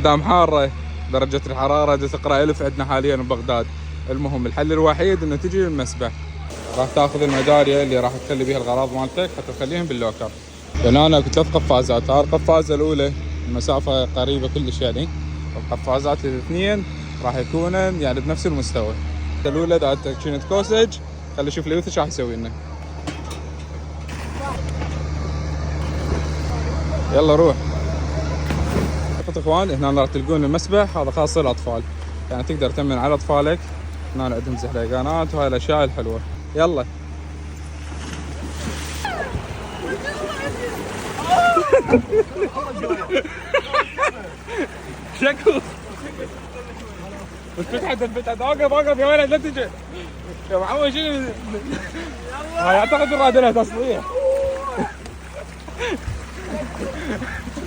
دام حارة درجة الحرارة تقرأ 1000 عندنا حاليا ببغداد. المهم الحل الوحيد انه تجي للمسبح، راح تاخذ الميدالية اللي راح تخلي بيها الأغراض مالتك حتى تخليهم باللوكر. هنا انا كنت 3 قفازات، هاي القفازة الأولى المسافة قريبة كلش يعني، القفازات الاثنين راح يكونن يعني بنفس المستوى. الأولى اذا انت كنت كوسج خلي شوف لي ايش راح يسوي لنا. يلا روح. اخوان هنا راح تلقون المسبح هذا خاص للاطفال، يعني تقدر تمن على اطفالك. هنا عندهم زحليقانات وهاي الاشياء الحلوه. يلا شكو فتحت الفتحة. اوقف يا ولد لا تجي يا معود. شنو هاي؟ اعتقد الرادلات اصليه.